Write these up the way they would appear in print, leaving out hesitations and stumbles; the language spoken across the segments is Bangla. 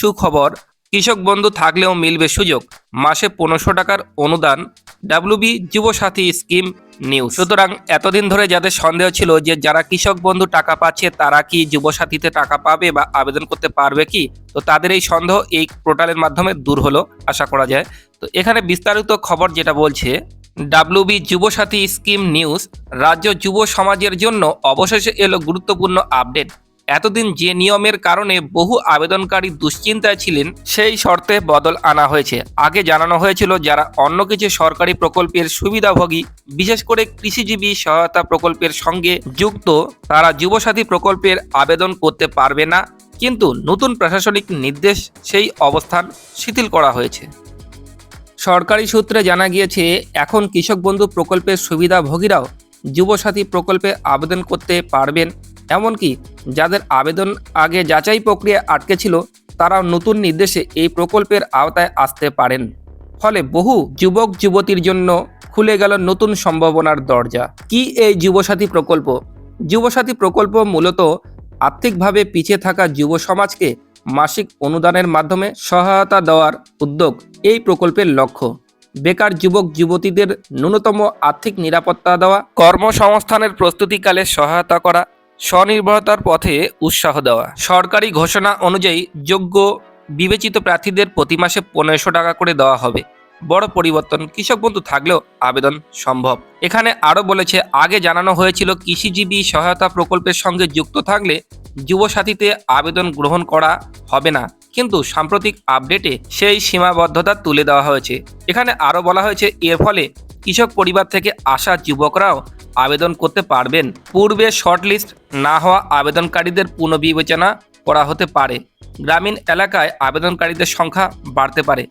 সুখবর, কৃষক বন্ধু থাকলেও মিলবে সুযোগ, মাসে 1500 টাকার অনুদান, ডাব্লিউবি যুবসাথী স্কিম নিউজ। সুতরাং এতদিন ধরে যাদের সন্দেহ ছিল যে যারা কৃষক বন্ধু টাকা পাচ্ছে তারা কি যুবসাথীতে টাকা পাবে বা আবেদন করতে পারবে কি, তো তাদের এই সন্দেহ এই পোর্টালের মাধ্যমে দূর হলো আশা করা যায়। তো এখানে বিস্তারিত খবর যেটা বলছে, ডাব্লিউবি যুবসাথী স্কিম নিউজ, রাজ্য যুব সমাজের জন্য অবশেষে এলো গুরুত্বপূর্ণ আপডেট। এতদিন যে নিয়মের কারণে বহু আবেদনকারী দুশ্চিন্তায় ছিলেন সেই শর্তে বদল আনা হয়েছে। আগে জানানো হয়েছিল যারা অন্য কিছু সরকারি প্রকল্পের সুবিধাভোগী, বিশেষ করে কৃষিজীবী সহায়তা প্রকল্পের সঙ্গে যুক্ত, তারা যুবসাথী প্রকল্পের আবেদন করতে পারবে না, কিন্তু নতুন প্রশাসনিক নির্দেশ সেই অবস্থান শিথিল করা হয়েছে। সরকারি সূত্রে জানা গিয়েছে এখন কৃষক বন্ধু প্রকল্পের সুবিধাভোগীরাও যুবসাথী প্রকল্পে আবেদন করতে পারবেন। এমনকি যাদের আবেদন আগে যাচাই প্রক্রিয়া আটকে ছিল তারাও নতুন নির্দেশে এই প্রকল্পের আওতায় আসতে পারেন। ফলে বহু যুবক যুবতীর জন্য খুলে গেল নতুন সম্ভাবনার দরজা। কি এই যুবসাথী প্রকল্প? যুবসাথী প্রকল্প মূলত আর্থিকভাবে পিছিয়ে থাকা যুব সমাজকে মাসিক অনুদানের মাধ্যমে সহায়তা দেওয়ার উদ্যোগ এই প্রকল্পের লক্ষ্য। বেকার যুবক যুবতীদের ন্যূনতম আর্থিক নিরাপত্তা দেওয়া, কর্মসংস্থানের প্রস্তুতিকালে সহায়তা করা, স্বনির্ভরতার পথে উৎসাহ দেওয়া। সরকারি ঘোষণা অনুযায়ী যোগ্য বিবেচিত প্রার্থীদের প্রতি মাসে 1500 টাকা করে দেওয়া হবে। বড় পরিবর্তন, কৃষক বন্ধু থাকলেও আবেদন সম্ভব। এখানে আরও বলেছে, আগে জানানো হয়েছিল কৃষিজীবী সহায়তা প্রকল্পের সঙ্গে যুক্ত থাকলে যুবসাথীতে আবেদন গ্রহণ করা হবে না, কিন্তু সাম্প্রতিক আপডেটে সেই সীমাবদ্ধতা তুলে দেওয়া হয়েছে। এখানে আরও বলা হয়েছে এর ফলে কৃষক পরিবার থেকে আসা যুবকরাও আবেদন করতে পারবেন। পূর্বে শর্টলিস্ট না হওয়া আবেদনকারীদের পুনর্বিবেচনা করা হতে পারে। গ্রামীণ এলাকায় আবেদনকারীদের সংখ্যা বাড়তে পারে।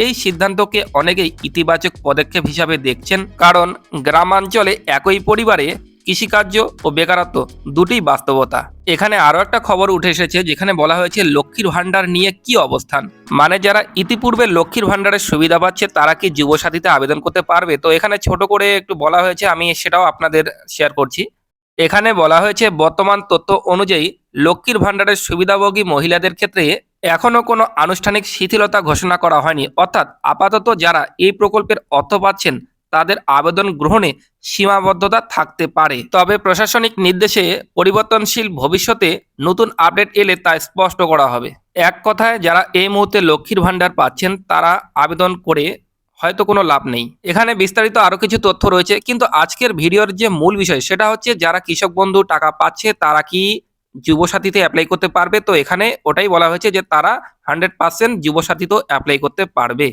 এই সিদ্ধান্তকে অনেকেই ইতিবাচক পদক্ষেপ হিসাবে দেখছেন, কারণ গ্রামাঞ্চলে একই পরিবারে কৃষিকার্য ও বেকারত্ব দুটিই বাস্তবতা। এখানে আরও একটা খবর উঠে এসেছে যেখানে বলা হয়েছে লক্ষ্মীর ভাণ্ডার নিয়ে কি অবস্থান, মানে যারা ইতিপূর্বে লক্ষ্মীর ভাণ্ডারের সুবিধা পাচ্ছে তারা কি যুবসাথীতে আবেদন করতে পারবে। তো এখানে ছোট করে একটু বলা হয়েছে, আমি সেটাও আপনাদের শেয়ার করছি। এখানে বলা হয়েছে বর্তমান তথ্য অনুযায়ী লক্ষ্মীর ভাণ্ডারের সুবিধাভোগী মহিলাদের ক্ষেত্রে এখনও কোনো আনুষ্ঠানিক শিথিলতা ঘোষণা করা হয়নি, অর্থাৎ আপাতত যারা এই প্রকল্পের অর্থ পাচ্ছেন তাদের আবেদন গ্রহণে সীমাবদ্ধতা থাকতে পারে। তবে প্রশাসনিক নির্দেশে পরিবর্তনশীল, ভবিষ্যতে নতুন আপডেট এলে তা স্পষ্ট করা হবে। এক কথায় যারা এই মুহূর্তে লক্ষ্মীর ভাণ্ডার পাচ্ছেন তারা আবেদন করে হয়তো কোনো লাভ নেই। এখানে বিস্তারিত আরও কিছু তথ্য রয়েছে, কিন্তু আজকের ভিডিওর যে মূল বিষয় সেটা হচ্ছে যারা কৃষক বন্ধু টাকা পাচ্ছে তারা কি যুবসাথীতে অ্যাপ্লাই করতে পারবে। তো এখানে ওটাই বলা হয়েছে যে তারা 100% যুবসাথীতেও অ্যাপ্লাই করতে পারবে।